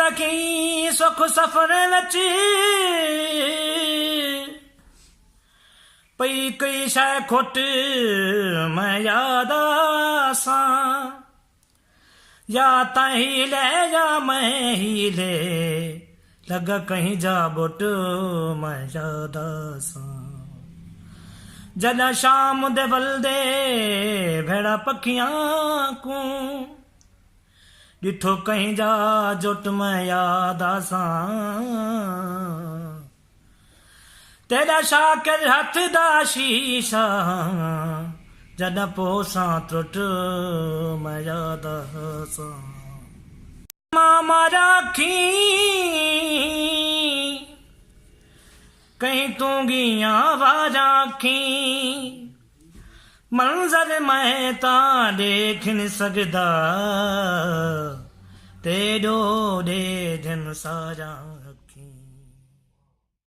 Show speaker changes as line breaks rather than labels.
रखी सुख सफर विच पई कई शै खुट मैं याद आसां या ताही ले या मैं ही ले लगा कहीं जा बुट मैं याद आसां जदा शाम दे बलदे भेड़ा पखियां को डिठो कहीं जा जुट मैं याद आसां तेरा शाकर हथ दा शीशा जदा पोसां त्रुट मैं याद आसां मामा राखी कहीं तू गियां वाराखी मंजर मैं तां देख नहीं सकदा तेरो दे दिन सारा अखी।